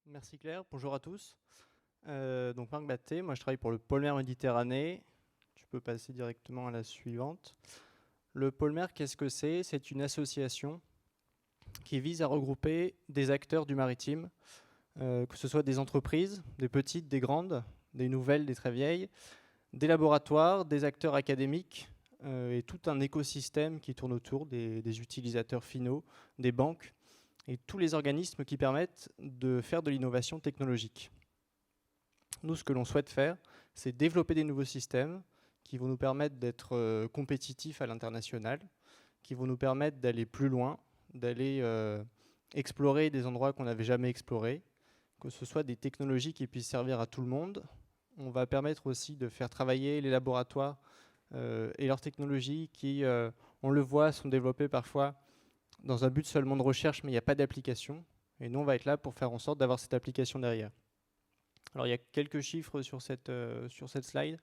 Merci Claire, bonjour à tous. Donc Marc Batté, moi je travaille pour le Polmer Méditerranée. Tu peux passer directement à la suivante. Le Polmer, qu'est-ce que c'est? C'est une association qui vise à regrouper des acteurs du maritime, que ce soit des entreprises, des petites, des grandes, des nouvelles, des très vieilles, des laboratoires, des acteurs académiques et tout un écosystème qui tourne autour des utilisateurs finaux, des banques et tous les organismes qui permettent de faire de l'innovation technologique. Nous, ce que l'on souhaite faire, c'est développer des nouveaux systèmes qui vont nous permettre d'être compétitifs à l'international, qui vont nous permettre d'aller plus loin, d'aller explorer des endroits qu'on n'avait jamais explorés, que ce soit des technologies qui puissent servir à tout le monde. On va permettre aussi de faire travailler les laboratoires et leurs technologies qui, on le voit, sont développées parfois dans un but seulement de recherche, mais il n'y a pas d'application. Et nous, on va être là pour faire en sorte d'avoir cette application derrière. Alors, il y a quelques chiffres sur cette slide.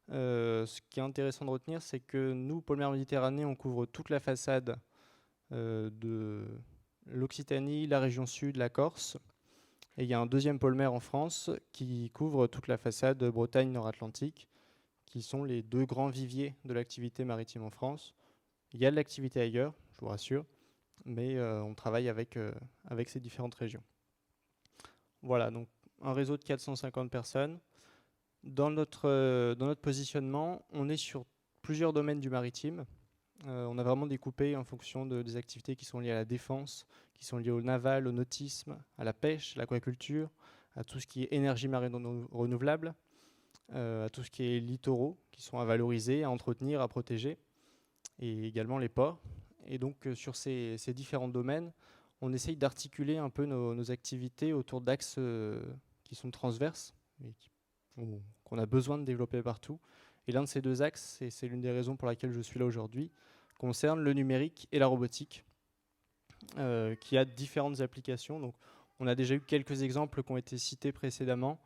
Ce qui est intéressant de retenir, c'est que nous, Polmer Méditerranée, on couvre toute la façade de l'Occitanie, la région sud, la Corse. Et il y a un deuxième Polmer en France qui couvre toute la façade Bretagne-Nord-Atlantique, qui sont les deux grands viviers de l'activité maritime en France. Il y a de l'activité ailleurs, je vous rassure, mais on travaille avec ces différentes régions. Voilà, donc un réseau de 450 personnes. Dans notre positionnement, on est sur plusieurs domaines du maritime. On a vraiment découpé en fonction des activités qui sont liées à la défense, qui sont liées au naval, au nautisme, à la pêche, à l'aquaculture, à tout ce qui est énergie marine renouvelable, à tout ce qui est littoraux, qui sont à valoriser, à entretenir, à protéger, et également les ports. Et donc sur ces différents domaines, on essaye d'articuler un peu nos activités autour d'axes qui sont transverses et qu'on a besoin de développer partout. Et l'un de ces deux axes, et c'est l'une des raisons pour laquelle je suis là aujourd'hui, concerne le numérique et la robotique, qui a différentes applications. Donc, on a déjà eu quelques exemples qui ont été cités précédemment,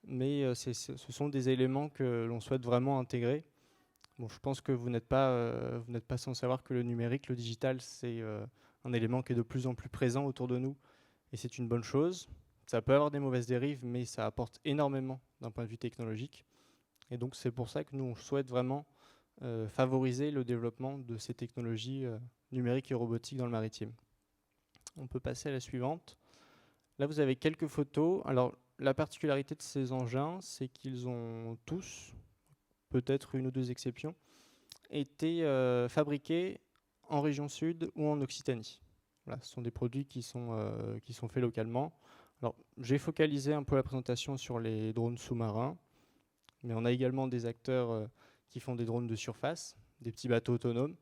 mais ce sont des éléments que l'on souhaite vraiment intégrer. Bon, je pense que vous n'êtes pas sans savoir que le numérique, le digital, c'est un élément qui est de plus en plus présent autour de nous, et c'est une bonne chose. Ça peut avoir des mauvaises dérives, mais ça apporte énormément d'un point de vue technologique. Et donc c'est pour ça que nous, on souhaite vraiment favoriser le développement de ces technologies numériques et robotiques dans le maritime. On peut passer à la suivante. Là, vous avez quelques photos. Alors, la particularité de ces engins, c'est qu'ils ont tous, peut-être une ou deux exceptions, été fabriqués en région sud ou en Occitanie. Voilà, ce sont des produits qui sont faits localement. Alors, j'ai focalisé un peu la présentation sur les drones sous-marins, mais on a également des acteurs qui font des drones de surface, des petits bateaux autonomes.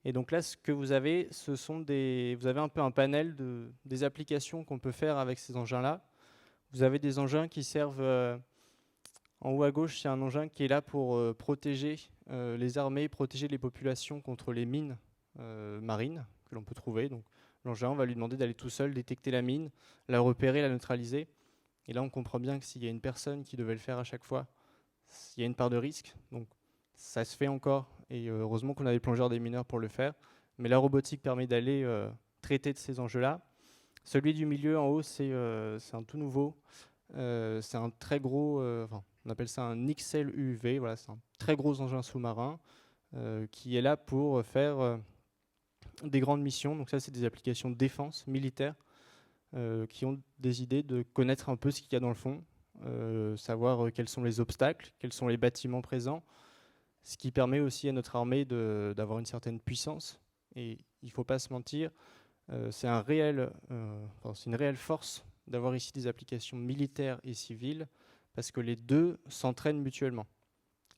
Et donc là, ce que vous avez, vous avez un peu un panel des applications qu'on peut faire avec ces engins-là. Vous avez des engins qui servent, en haut à gauche, c'est un engin qui est là pour protéger les armées, protéger les populations contre les mines marines que l'on peut trouver. Donc l'engin, on va lui demander d'aller tout seul détecter la mine, la repérer, la neutraliser. Et là, on comprend bien que s'il y a une personne qui devait le faire à chaque fois, il y a une part de risque. Donc ça se fait encore, et heureusement qu'on a des plongeurs démineurs pour le faire. Mais la robotique permet d'aller traiter de ces enjeux-là. Celui du milieu en haut, c'est un tout nouveau. C'est un très gros, on appelle ça un XL UV. Voilà, c'est un très gros engin sous-marin qui est là pour faire des grandes missions. Donc ça, c'est des applications de défense militaire qui ont des idées de connaître un peu ce qu'il y a dans le fond, savoir quels sont les obstacles, quels sont les bâtiments présents, ce qui permet aussi à notre armée d'avoir une certaine puissance. Et il ne faut pas se mentir, c'est une réelle force d'avoir ici des applications militaires et civiles, parce que les deux s'entraînent mutuellement.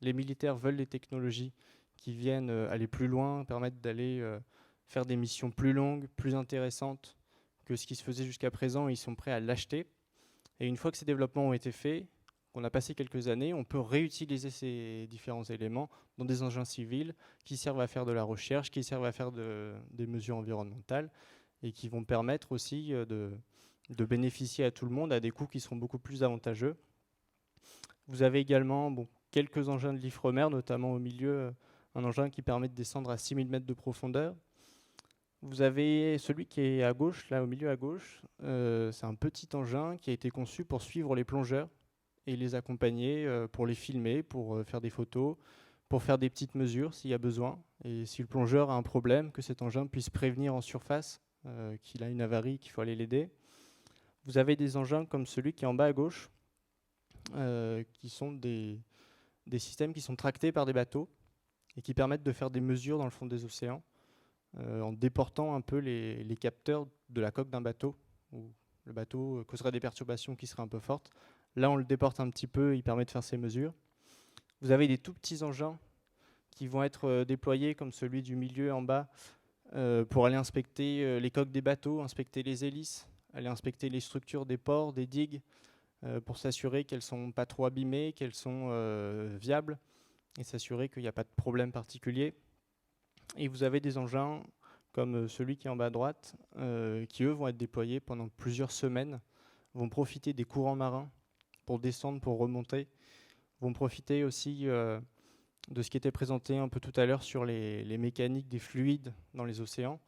Les militaires veulent des technologies qui viennent aller plus loin, permettent d'aller faire des missions plus longues, plus intéressantes que ce qui se faisait jusqu'à présent, et ils sont prêts à l'acheter. Et une fois que ces développements ont été faits, qu'on a passé quelques années, on peut réutiliser ces différents éléments dans des engins civils qui servent à faire de la recherche, qui servent à faire des mesures environnementales et qui vont permettre aussi de bénéficier à tout le monde à des coûts qui seront beaucoup plus avantageux. Vous avez également quelques engins de l'Ifremer, notamment au milieu, un engin qui permet de descendre à 6000 mètres de profondeur. Vous avez celui qui est à gauche, là au milieu à gauche, c'est un petit engin qui a été conçu pour suivre les plongeurs et les accompagner, pour les filmer, pour faire des photos, pour faire des petites mesures s'il y a besoin. Et si le plongeur a un problème, que cet engin puisse prévenir en surface qu'il a une avarie, qu'il faut aller l'aider. Vous avez des engins comme celui qui est en bas à gauche, qui sont des systèmes qui sont tractés par des bateaux et qui permettent de faire des mesures dans le fond des océans en déportant un peu les capteurs de la coque d'un bateau, où le bateau causerait des perturbations qui seraient un peu fortes. Là, on le déporte un petit peu, il permet de faire ces mesures. Vous avez des tout petits engins qui vont être déployés, comme celui du milieu en bas, pour aller inspecter les coques des bateaux, inspecter les hélices, aller inspecter les structures des ports, des digues, pour s'assurer qu'elles ne sont pas trop abîmées, qu'elles sont viables, et s'assurer qu'il n'y a pas de problème particulier. Et vous avez des engins comme celui qui est en bas à droite, qui eux vont être déployés pendant plusieurs semaines, vont profiter des courants marins pour descendre, pour remonter, vont profiter aussi de ce qui était présenté un peu tout à l'heure sur les mécaniques des fluides dans les océans.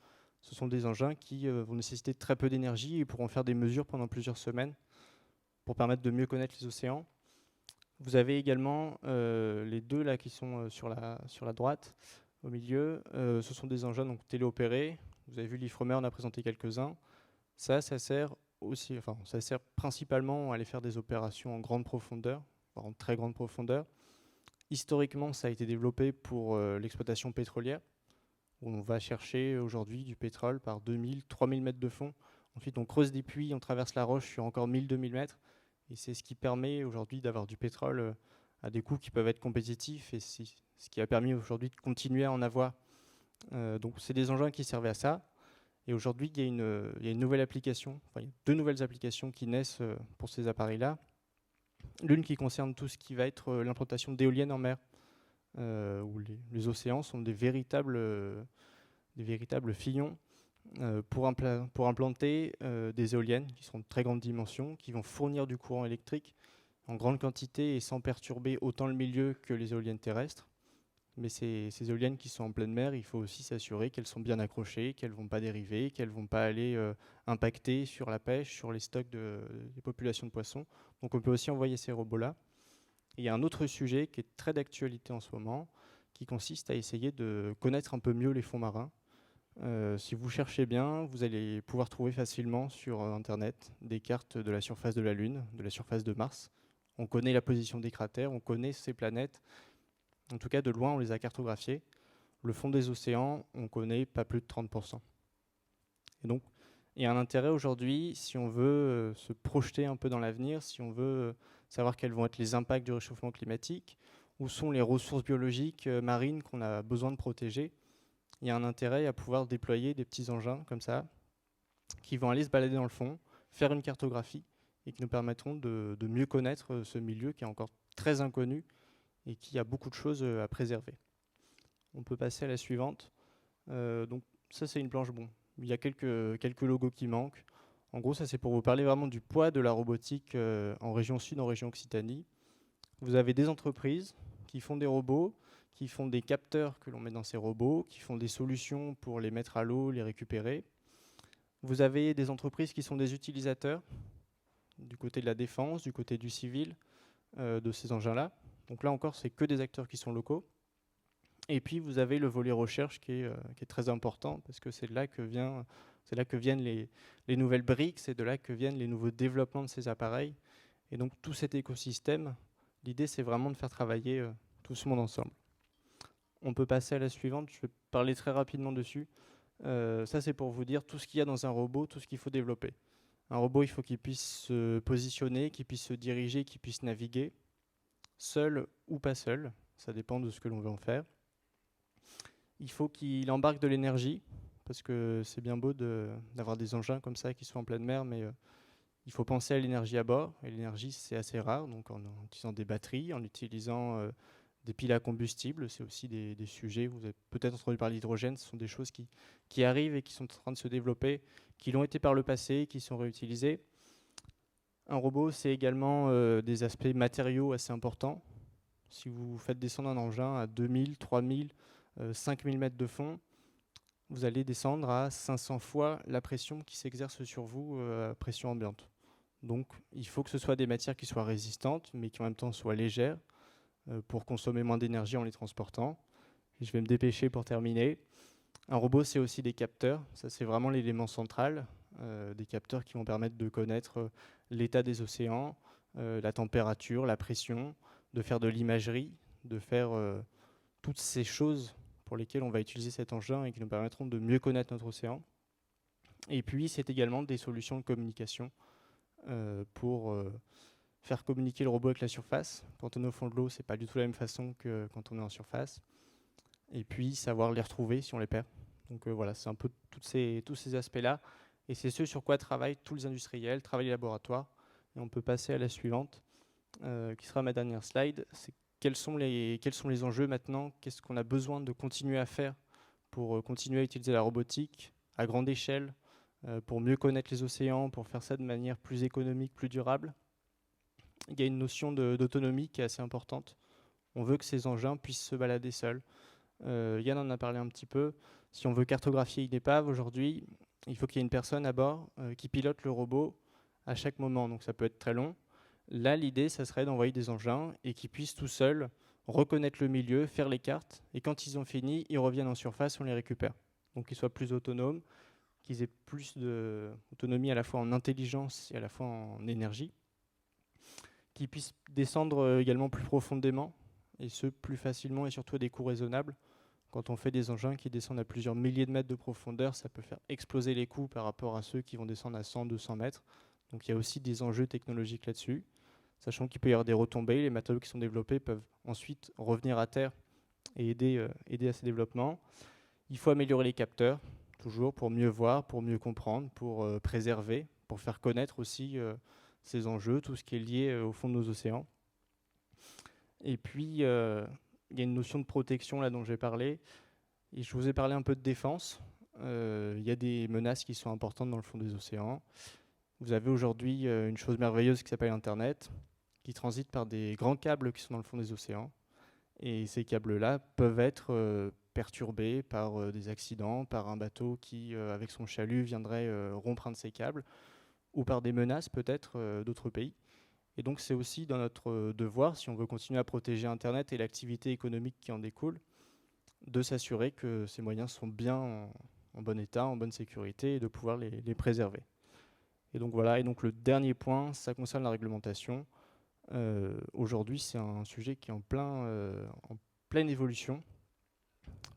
Ce sont des engins qui vont nécessiter très peu d'énergie et pourront faire des mesures pendant plusieurs semaines pour permettre de mieux connaître les océans. Vous avez également les deux là qui sont sur la droite, au milieu. Ce sont des engins donc téléopérés. Vous avez vu l'Ifremer en a présenté quelques-uns. Ça sert aussi, enfin, ça sert principalement à aller faire des opérations en grande profondeur, voire en très grande profondeur. Historiquement, ça a été développé pour l'exploitation pétrolière, où on va chercher aujourd'hui du pétrole par 2000, 3000 mètres de fond. Ensuite, on creuse des puits, on traverse la roche sur encore 1000, 2000 mètres. Et c'est ce qui permet aujourd'hui d'avoir du pétrole à des coûts qui peuvent être compétitifs. Et c'est ce qui a permis aujourd'hui de continuer à en avoir. Donc, c'est des engins qui servaient à ça. Et aujourd'hui, il y a une nouvelle application, enfin, il y a deux nouvelles applications qui naissent pour ces appareils-là. L'une qui concerne tout ce qui va être l'implantation d'éoliennes en mer, où les océans sont des véritables filons pour implanter des éoliennes qui seront de très grande dimension, qui vont fournir du courant électrique en grande quantité et sans perturber autant le milieu que les éoliennes terrestres. Mais ces éoliennes qui sont en pleine mer, il faut aussi s'assurer qu'elles sont bien accrochées, qu'elles ne vont pas dériver, qu'elles ne vont pas aller impacter sur la pêche, sur les stocks des populations de poissons. Donc on peut aussi envoyer ces robots-là. Il y a un autre sujet qui est très d'actualité en ce moment, qui consiste à essayer de connaître un peu mieux les fonds marins. Si vous cherchez bien, vous allez pouvoir trouver facilement sur Internet des cartes de la surface de la Lune, de la surface de Mars. On connaît la position des cratères, on connaît ces planètes. En tout cas, de loin, on les a cartographiées. Le fond des océans, on connaît pas plus de 30%. Et donc, il y a un intérêt aujourd'hui, si on veut se projeter un peu dans l'avenir, si on veut savoir quels vont être les impacts du réchauffement climatique, où sont les ressources biologiques marines qu'on a besoin de protéger, il y a un intérêt à pouvoir déployer des petits engins comme ça, qui vont aller se balader dans le fond, faire une cartographie, et qui nous permettront de mieux connaître ce milieu qui est encore très inconnu et qui a beaucoup de choses à préserver. On peut passer à la suivante. Donc ça, c'est une planche. Bon, il y a quelques logos qui manquent. En gros, ça, c'est pour vous parler vraiment du poids de la robotique en région sud, en région Occitanie. Vous avez des entreprises qui font des robots, qui font des capteurs que l'on met dans ces robots, qui font des solutions pour les mettre à l'eau, les récupérer. Vous avez des entreprises qui sont des utilisateurs, du côté de la défense, du côté du civil, de ces engins-là. Donc là encore, c'est que des acteurs qui sont locaux. Et puis vous avez le volet recherche qui est très important, parce que c'est là que viennent les nouvelles briques, c'est de là que viennent les nouveaux développements de ces appareils. Et donc tout cet écosystème, l'idée c'est vraiment de faire travailler tout ce monde ensemble. On peut passer à la suivante, je vais parler très rapidement dessus. Ça c'est pour vous dire tout ce qu'il y a dans un robot, tout ce qu'il faut développer. Un robot, il faut qu'il puisse se positionner, qu'il puisse se diriger, qu'il puisse naviguer, seul ou pas seul, ça dépend de ce que l'on veut en faire. Il faut qu'il embarque de l'énergie, parce que c'est bien beau d'avoir des engins comme ça qui sont en pleine mer, mais il faut penser à l'énergie à bord. Et l'énergie, c'est assez rare, donc en utilisant des batteries, en utilisant des piles à combustible, c'est aussi des sujets. Vous avez peut-être entendu parler d'hydrogène, ce sont des choses qui arrivent et qui sont en train de se développer, qui l'ont été par le passé, qui sont réutilisées. Un robot, c'est également des aspects matériaux assez importants. Si vous faites descendre un engin à 2000, 3000, 5000 mètres de fond, vous allez descendre à 500 fois la pression qui s'exerce sur vous, à pression ambiante. Donc il faut que ce soit des matières qui soient résistantes, mais qui en même temps soient légères, pour consommer moins d'énergie en les transportant. Et je vais me dépêcher pour terminer. Un robot, c'est aussi des capteurs. Ça, c'est vraiment l'élément central. Des capteurs qui vont permettre de connaître l'état des océans, la température, la pression, de faire de l'imagerie, de faire toutes ces choses pour lesquelles on va utiliser cet engin et qui nous permettront de mieux connaître notre océan. Et puis, c'est également des solutions de communication pour faire communiquer le robot avec la surface. Quand on est au fond de l'eau, c'est pas du tout la même façon que quand on est en surface. Et puis, savoir les retrouver si on les perd. Donc voilà, c'est un peu tous ces aspects-là. Et c'est ce sur quoi travaillent tous les industriels, travaillent les laboratoires. Et on peut passer à la suivante, qui sera ma dernière slide. C'est quels sont les enjeux maintenant? Qu'est-ce qu'on a besoin de continuer à faire pour continuer à utiliser la robotique à grande échelle, pour mieux connaître les océans, pour faire ça de manière plus économique, plus durable? Il y a une notion d'autonomie qui est assez importante. On veut que ces engins puissent se balader seuls. Yann en a parlé un petit peu. Si on veut cartographier une épave aujourd'hui, il faut qu'il y ait une personne à bord qui pilote le robot à chaque moment. Donc ça peut être très long. Là, l'idée, ça serait d'envoyer des engins et qu'ils puissent tout seuls reconnaître le milieu, faire les cartes. Et quand ils ont fini, ils reviennent en surface, on les récupère. Donc qu'ils soient plus autonomes, qu'ils aient plus d'autonomie à la fois en intelligence et à la fois en énergie. Qu'ils puissent descendre également plus profondément, et ce, plus facilement et surtout à des coûts raisonnables. Quand on fait des engins qui descendent à plusieurs milliers de mètres de profondeur, ça peut faire exploser les coûts par rapport à ceux qui vont descendre à 100, 200 mètres. Donc il y a aussi des enjeux technologiques là-dessus, sachant qu'il peut y avoir des retombées. Les matériaux qui sont développés peuvent ensuite revenir à terre et aider à ces développements. Il faut améliorer les capteurs, toujours pour mieux voir, pour mieux comprendre, pour préserver, pour faire connaître aussi ces enjeux, tout ce qui est lié au fond de nos océans. Et puis, il y a une notion de protection là dont j'ai parlé. Et je vous ai parlé un peu de défense. Il y a des menaces qui sont importantes dans le fond des océans. Vous avez aujourd'hui une chose merveilleuse qui s'appelle Internet, qui transite par des grands câbles qui sont dans le fond des océans. Et ces câbles-là peuvent être perturbés par des accidents, par un bateau qui, avec son chalut, viendrait rompre un de ces câbles, ou par des menaces peut-être d'autres pays. Et donc c'est aussi dans notre devoir, si on veut continuer à protéger Internet et l'activité économique qui en découle, de s'assurer que ces moyens sont bien en bon état, en bonne sécurité, et de pouvoir les préserver. Et donc voilà, et donc le dernier point, ça concerne la réglementation. Aujourd'hui, c'est un sujet qui est en pleine évolution.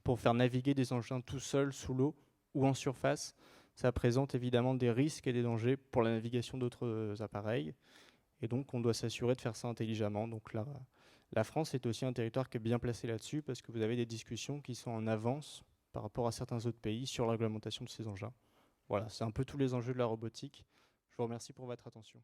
Pour faire naviguer des engins tout seuls sous l'eau ou en surface, ça présente évidemment des risques et des dangers pour la navigation d'autres appareils. Et donc, on doit s'assurer de faire ça intelligemment. Donc là, la France est aussi un territoire qui est bien placé là-dessus parce que vous avez des discussions qui sont en avance par rapport à certains autres pays sur la réglementation de ces engins. Voilà, c'est un peu tous les enjeux de la robotique. Je vous remercie pour votre attention.